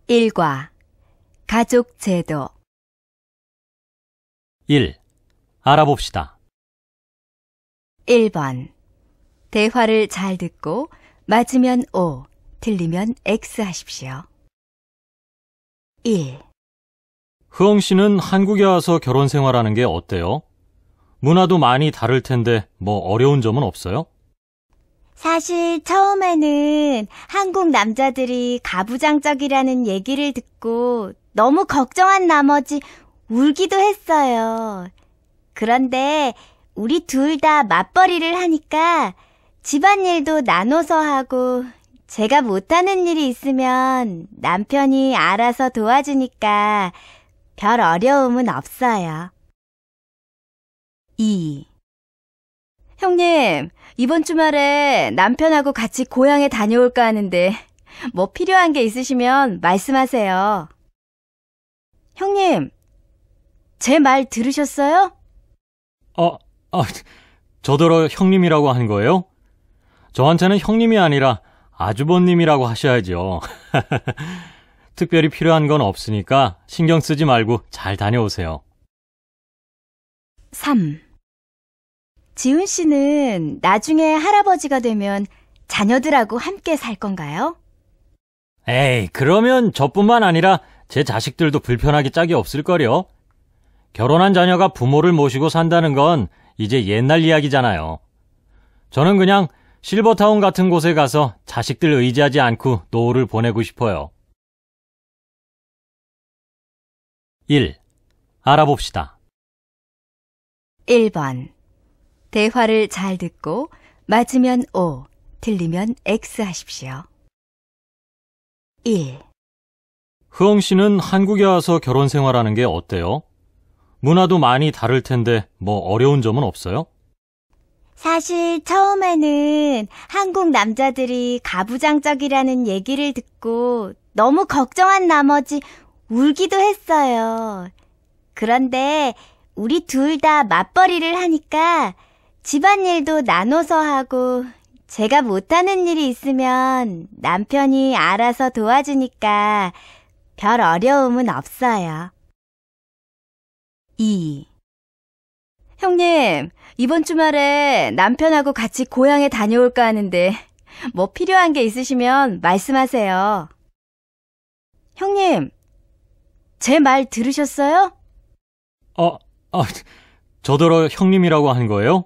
일과 가족 제도 1. 알아봅시다. 1번 대화를 잘 듣고 맞으면 O, 틀리면 X 하십시오. 1. 흐엉 씨는 한국에 와서 결혼 생활하는 게 어때요? 문화도 많이 다를 텐데 뭐 어려운 점은 없어요? 사실 처음에는 한국 남자들이 가부장적이라는 얘기를 듣고 너무 걱정한 나머지 울기도 했어요. 그런데 우리 둘 다 맞벌이를 하니까 집안일도 나눠서 하고 제가 못하는 일이 있으면 남편이 알아서 도와주니까 별 어려움은 없어요. 2. 형님, 이번 주말에 남편하고 같이 고향에 다녀올까 하는데 뭐 필요한 게 있으시면 말씀하세요. 형님, 제 말 들으셨어요? 저더러 형님이라고 한 거예요? 저한테는 형님이 아니라 아주버님이라고 하셔야죠. 특별히 필요한 건 없으니까 신경 쓰지 말고 잘 다녀오세요. 3. 지훈 씨는 나중에 할아버지가 되면 자녀들하고 함께 살 건가요? 에이, 그러면 저뿐만 아니라 제 자식들도 불편하기 짝이 없을걸요? 결혼한 자녀가 부모를 모시고 산다는 건 이제 옛날 이야기잖아요. 저는 그냥 실버타운 같은 곳에 가서 자식들 의지하지 않고 노후를 보내고 싶어요. 1. 알아봅시다. 1번 대화를 잘 듣고 맞으면 O, 틀리면 X 하십시오. 1. 흐엉 씨는 한국에 와서 결혼 생활하는 게 어때요? 문화도 많이 다를 텐데 뭐 어려운 점은 없어요? 사실 처음에는 한국 남자들이 가부장적이라는 얘기를 듣고 너무 걱정한 나머지 울기도 했어요. 그런데 우리 둘 다 맞벌이를 하니까 집안일도 나눠서 하고 제가 못하는 일이 있으면 남편이 알아서 도와주니까 별 어려움은 없어요. 2. 형님, 이번 주말에 남편하고 같이 고향에 다녀올까 하는데 뭐 필요한 게 있으시면 말씀하세요. 형님, 제 말 들으셨어요? 저더러 형님이라고 한 거예요?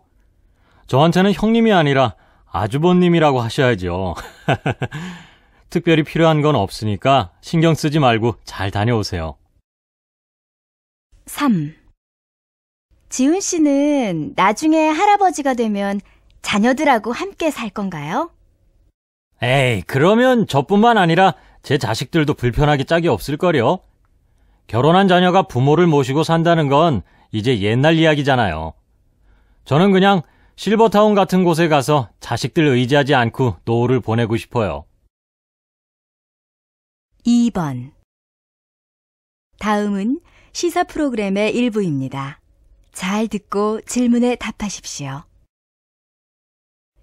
저한테는 형님이 아니라 아주버님이라고 하셔야죠. 특별히 필요한 건 없으니까 신경 쓰지 말고 잘 다녀오세요. 3. 지훈 씨는 나중에 할아버지가 되면 자녀들하고 함께 살 건가요? 에이, 그러면 저뿐만 아니라 제 자식들도 불편하기 짝이 없을걸요? 결혼한 자녀가 부모를 모시고 산다는 건 이제 옛날 이야기잖아요. 저는 그냥 실버타운 같은 곳에 가서 자식들 의지하지 않고 노후를 보내고 싶어요. 2번 다음은 시사 프로그램의 일부입니다. 잘 듣고 질문에 답하십시오.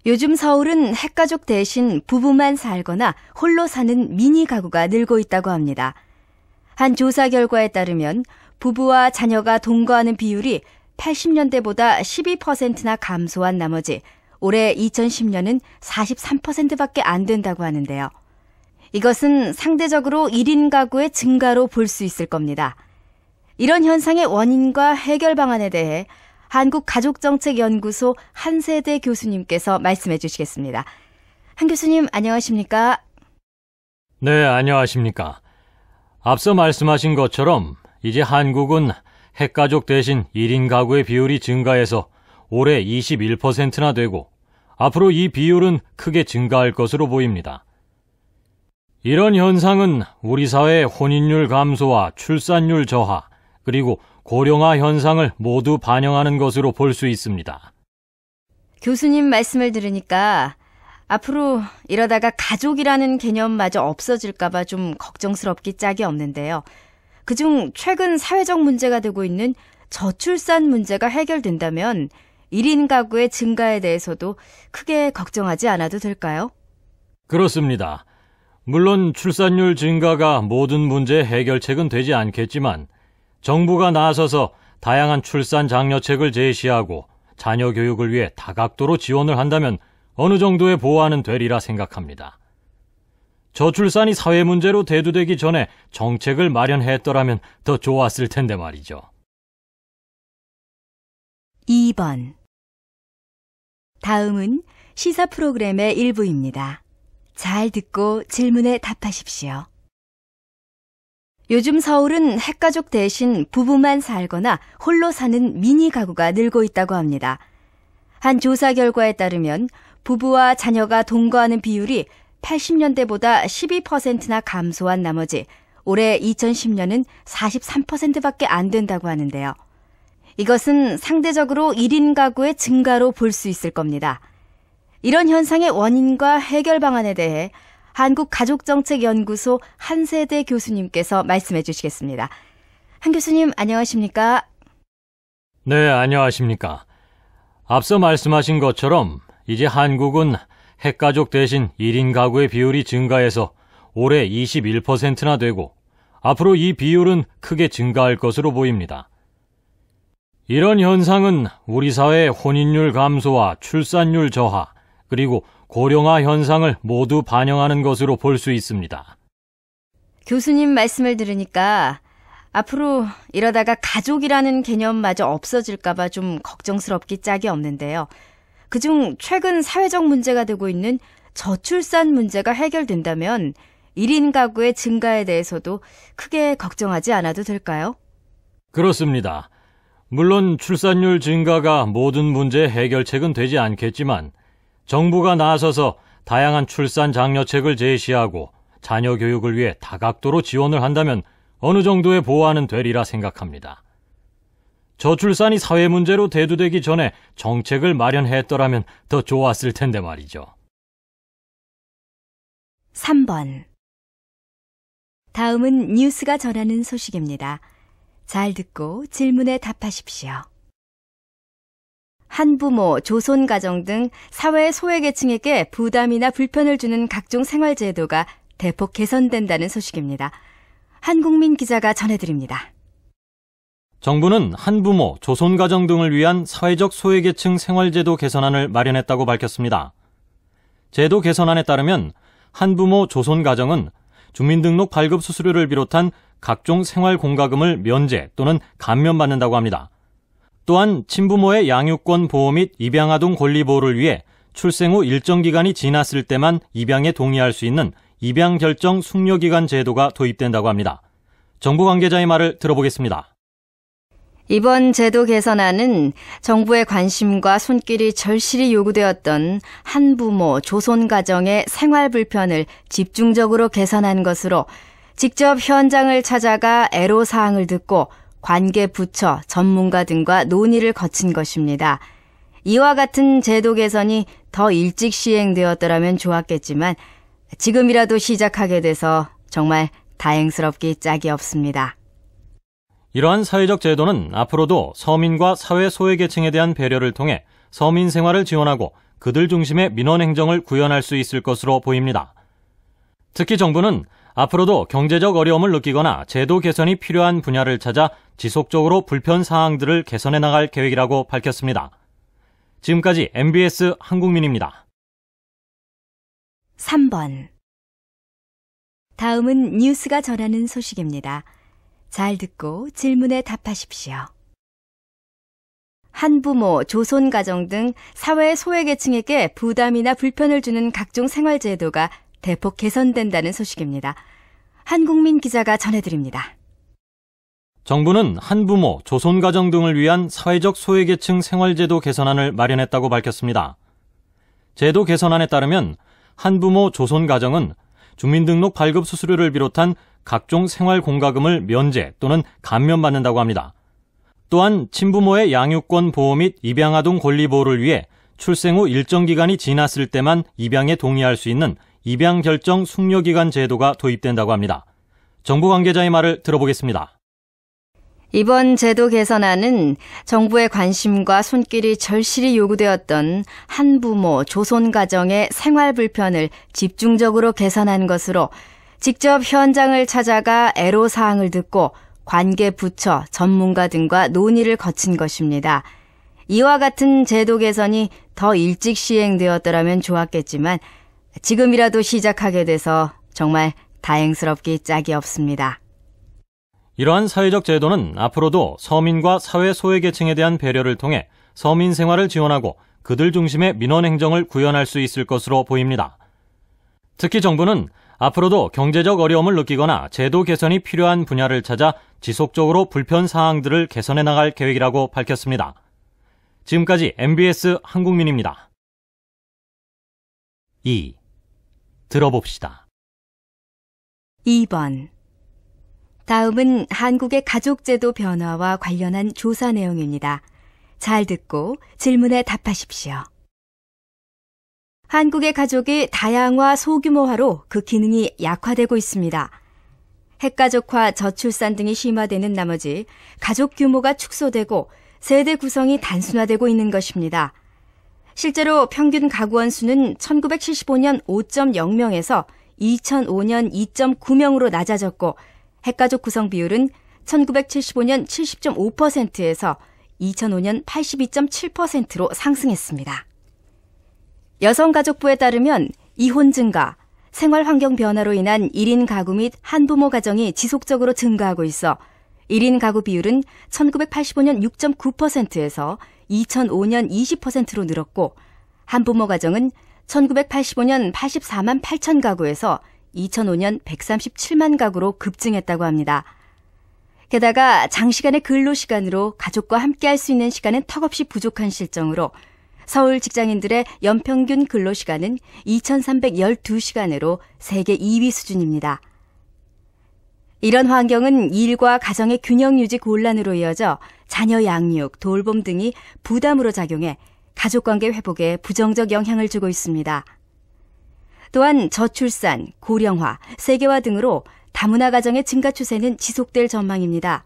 요즘 서울은 핵가족 대신 부부만 살거나 홀로 사는 미니 가구가 늘고 있다고 합니다. 한 조사 결과에 따르면 부부와 자녀가 동거하는 비율이 80년대보다 12%나 감소한 나머지 올해 2010년은 43%밖에 안 된다고 하는데요. 이것은 상대적으로 1인 가구의 증가로 볼 수 있을 겁니다. 이런 현상의 원인과 해결 방안에 대해 한국가족정책연구소 한세대 교수님께서 말씀해 주시겠습니다. 한 교수님, 안녕하십니까? 네, 안녕하십니까. 앞서 말씀하신 것처럼 이제 한국은 핵가족 대신 1인 가구의 비율이 증가해서 올해 21%나 되고 앞으로 이 비율은 크게 증가할 것으로 보입니다. 이런 현상은 우리 사회의 혼인율 감소와 출산율 저하, 그리고 고령화 현상을 모두 반영하는 것으로 볼 수 있습니다. 교수님 말씀을 들으니까 앞으로 이러다가 가족이라는 개념마저 없어질까봐 좀 걱정스럽기 짝이 없는데요. 그중 최근 사회적 문제가 되고 있는 저출산 문제가 해결된다면 1인 가구의 증가에 대해서도 크게 걱정하지 않아도 될까요? 그렇습니다. 물론 출산율 증가가 모든 문제의 해결책은 되지 않겠지만 정부가 나서서 다양한 출산 장려책을 제시하고 자녀 교육을 위해 다각도로 지원을 한다면 어느 정도의 보완은 되리라 생각합니다. 저출산이 사회 문제로 대두되기 전에 정책을 마련했더라면 더 좋았을 텐데 말이죠. 2번. 다음은 시사 프로그램의 일부입니다. 잘 듣고 질문에 답하십시오. 요즘 서울은 핵가족 대신 부부만 살거나 홀로 사는 미니 가구가 늘고 있다고 합니다. 한 조사 결과에 따르면 부부와 자녀가 동거하는 비율이 80년대보다 12%나 감소한 나머지 올해 2010년은 43%밖에 안 된다고 하는데요. 이것은 상대적으로 1인 가구의 증가로 볼 수 있을 겁니다. 이런 현상의 원인과 해결 방안에 대해 한국가족정책연구소 한세대 교수님께서 말씀해 주시겠습니다. 한 교수님, 안녕하십니까? 네, 안녕하십니까. 앞서 말씀하신 것처럼 이제 한국은 핵가족 대신 1인 가구의 비율이 증가해서 올해 21%나 되고 앞으로 이 비율은 크게 증가할 것으로 보입니다. 이런 현상은 우리 사회의 혼인율 감소와 출산율 저하, 그리고 고령화 현상을 모두 반영하는 것으로 볼 수 있습니다. 교수님 말씀을 들으니까 앞으로 이러다가 가족이라는 개념마저 없어질까봐 좀 걱정스럽기 짝이 없는데요. 그중 최근 사회적 문제가 되고 있는 저출산 문제가 해결된다면 1인 가구의 증가에 대해서도 크게 걱정하지 않아도 될까요? 그렇습니다. 물론 출산율 증가가 모든 문제의 해결책은 되지 않겠지만 정부가 나서서 다양한 출산 장려책을 제시하고 자녀 교육을 위해 다각도로 지원을 한다면 어느 정도의 보완은 되리라 생각합니다. 저출산이 사회 문제로 대두되기 전에 정책을 마련했더라면 더 좋았을 텐데 말이죠. 3번. 다음은 뉴스가 전하는 소식입니다. 잘 듣고 질문에 답하십시오. 한부모, 조손가정 등 사회 소외계층에게 부담이나 불편을 주는 각종 생활제도가 대폭 개선된다는 소식입니다. 한국민 기자가 전해드립니다. 정부는 한부모, 조손가정 등을 위한 사회적 소외계층 생활제도 개선안을 마련했다고 밝혔습니다. 제도 개선안에 따르면 한부모, 조손가정은 주민등록 발급 수수료를 비롯한 각종 생활공과금을 면제 또는 감면받는다고 합니다. 또한 친부모의 양육권 보호 및 입양아동 권리 보호를 위해 출생 후 일정 기간이 지났을 때만 입양에 동의할 수 있는 입양결정 숙려기간 제도가 도입된다고 합니다. 정부 관계자의 말을 들어보겠습니다. 이번 제도 개선안은 정부의 관심과 손길이 절실히 요구되었던 한부모, 조손가정의 생활 불편을 집중적으로 개선한 것으로 직접 현장을 찾아가 애로사항을 듣고 관계 부처, 전문가 등과 논의를 거친 것입니다. 이와 같은 제도 개선이 더 일찍 시행되었더라면 좋았겠지만 지금이라도 시작하게 돼서 정말 다행스럽기 짝이 없습니다. 이러한 사회적 제도는 앞으로도 서민과 사회 소외계층에 대한 배려를 통해 서민 생활을 지원하고 그들 중심의 민원행정을 구현할 수 있을 것으로 보입니다. 특히 정부는 앞으로도 경제적 어려움을 느끼거나 제도 개선이 필요한 분야를 찾아 지속적으로 불편 사항들을 개선해 나갈 계획이라고 밝혔습니다. 지금까지 MBS 한국민입니다. 3번. 다음은 뉴스가 전하는 소식입니다. 잘 듣고 질문에 답하십시오. 한부모, 조손가정 등 사회 소외계층에게 부담이나 불편을 주는 각종 생활제도가 대폭 개선된다는 소식입니다. 한국민 기자가 전해드립니다. 정부는 한부모, 조손가정 등을 위한 사회적 소외계층 생활제도 개선안을 마련했다고 밝혔습니다. 제도 개선안에 따르면 한부모, 조손가정은 주민등록 발급 수수료를 비롯한 각종 생활공과금을 면제 또는 감면받는다고 합니다. 또한 친부모의 양육권 보호 및 입양아동 권리 보호를 위해 출생 후 일정 기간이 지났을 때만 입양에 동의할 수 있는 입양결정 숙려기간 제도가 도입된다고 합니다. 정부 관계자의 말을 들어보겠습니다. 이번 제도 개선안은 정부의 관심과 손길이 절실히 요구되었던 한부모 조손 가정의 생활 불편을 집중적으로 개선한 것으로 직접 현장을 찾아가 애로사항을 듣고 관계 부처, 전문가 등과 논의를 거친 것입니다. 이와 같은 제도 개선이 더 일찍 시행되었더라면 좋았겠지만 지금이라도 시작하게 돼서 정말 다행스럽기 짝이 없습니다. 이러한 사회적 제도는 앞으로도 서민과 사회 소외계층에 대한 배려를 통해 서민 생활을 지원하고 그들 중심의 민원행정을 구현할 수 있을 것으로 보입니다. 특히 정부는 앞으로도 경제적 어려움을 느끼거나 제도 개선이 필요한 분야를 찾아 지속적으로 불편 사항들을 개선해 나갈 계획이라고 밝혔습니다. 지금까지 MBS 한국민입니다. 2. 들어봅시다. 2번. 다음은 한국의 가족제도 변화와 관련한 조사 내용입니다. 잘 듣고 질문에 답하십시오. 한국의 가족이 다양화 소규모화로 그 기능이 약화되고 있습니다. 핵가족화, 저출산 등이 심화되는 나머지 가족 규모가 축소되고 세대 구성이 단순화되고 있는 것입니다. 실제로 평균 가구원 수는 1975년 5.0명에서 2005년 2.9명으로 낮아졌고 핵가족 구성 비율은 1975년 70.5%에서 2005년 82.7%로 상승했습니다. 여성가족부에 따르면 이혼 증가, 생활환경 변화로 인한 1인 가구 및 한부모 가정이 지속적으로 증가하고 있어 1인 가구 비율은 1985년 6.9%에서 2005년 20%로 늘었고 한부모 가정은 1985년 84만 8천 가구에서 2005년 137만 가구로 급증했다고 합니다. 게다가 장시간의 근로시간으로 가족과 함께할 수 있는 시간은 턱없이 부족한 실정으로 서울 직장인들의 연평균 근로시간은 2,312시간으로 세계 2위 수준입니다. 이런 환경은 일과 가정의 균형 유지 곤란으로 이어져 자녀 양육, 돌봄 등이 부담으로 작용해 가족관계 회복에 부정적 영향을 주고 있습니다. 또한 저출산, 고령화, 세계화 등으로 다문화 가정의 증가 추세는 지속될 전망입니다.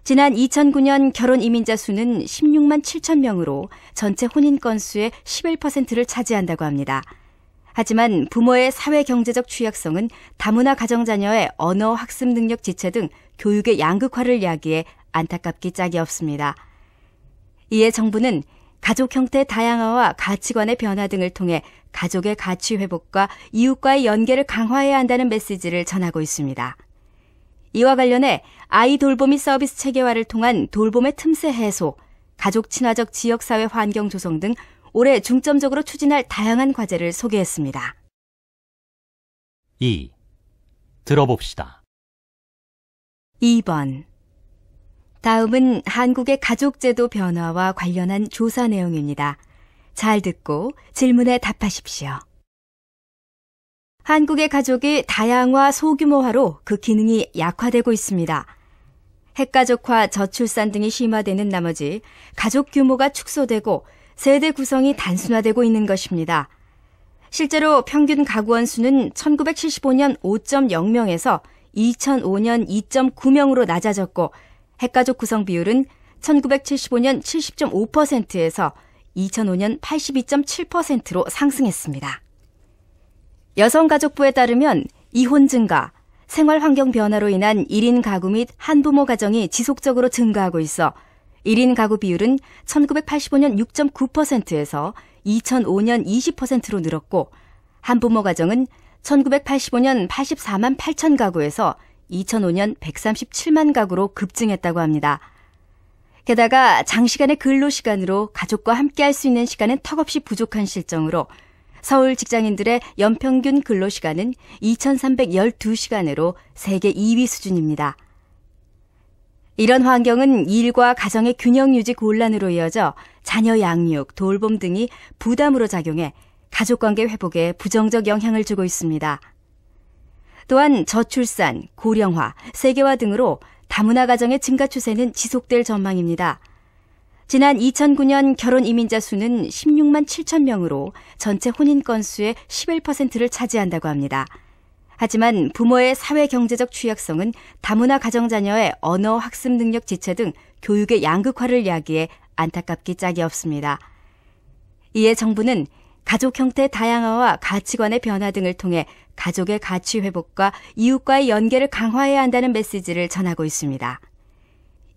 지난 2009년 결혼 이민자 수는 16만 7천 명으로 전체 혼인 건수의 11%를 차지한다고 합니다. 하지만 부모의 사회경제적 취약성은 다문화 가정 자녀의 언어 학습 능력 지체 등 교육의 양극화를 야기해 안타깝기 짝이 없습니다. 이에 정부는 가족 형태 다양화와 가치관의 변화 등을 통해 가족의 가치 회복과 이웃과의 연계를 강화해야 한다는 메시지를 전하고 있습니다. 이와 관련해 아이 돌보미 서비스 체계화를 통한 돌봄의 틈새 해소, 가족 친화적 지역사회 환경 조성 등 올해 중점적으로 추진할 다양한 과제를 소개했습니다. 2. 들어봅시다. 2번. 다음은 한국의 가족제도 변화와 관련한 조사 내용입니다. 잘 듣고 질문에 답하십시오. 한국의 가족이 다양화 소규모화로 그 기능이 약화되고 있습니다. 핵가족화, 저출산 등이 심화되는 나머지 가족 규모가 축소되고 세대 구성이 단순화되고 있는 것입니다. 실제로 평균 가구원 수는 1975년 5.0명에서 2005년 2.9명으로 낮아졌고 핵가족 구성 비율은 1975년 70.5%에서 2005년 82.7%로 상승했습니다. 여성가족부에 따르면 이혼 증가, 생활환경 변화로 인한 1인 가구 및 한부모 가정이 지속적으로 증가하고 있어 1인 가구 비율은 1985년 6.9%에서 2005년 20%로 늘었고 한부모 가정은 1985년 84만 8천 가구에서 2005년 137만 가구로 급증했다고 합니다. 게다가 장시간의 근로시간으로 가족과 함께할 수 있는 시간은 턱없이 부족한 실정으로 서울 직장인들의 연평균 근로시간은 2,312시간으로 세계 2위 수준입니다. 이런 환경은 일과 가정의 균형 유지 곤란으로 이어져 자녀 양육, 돌봄 등이 부담으로 작용해 가족관계 회복에 부정적 영향을 주고 있습니다. 또한 저출산, 고령화, 세계화 등으로 다문화 가정의 증가 추세는 지속될 전망입니다. 지난 2009년 결혼 이민자 수는 16만 7천 명으로 전체 혼인 건수의 11%를 차지한다고 합니다. 하지만 부모의 사회 경제적 취약성은 다문화 가정자녀의 언어 학습 능력 지체 등 교육의 양극화를 야기해 안타깝기 짝이 없습니다. 이에 정부는 가족 형태 다양화와 가치관의 변화 등을 통해 가족의 가치 회복과 이웃과의 연계를 강화해야 한다는 메시지를 전하고 있습니다.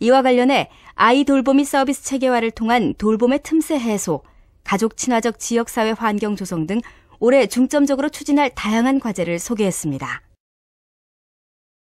이와 관련해 아이 돌보미 서비스 체계화를 통한 돌봄의 틈새 해소, 가족 친화적 지역사회 환경 조성 등 올해 중점적으로 추진할 다양한 과제를 소개했습니다.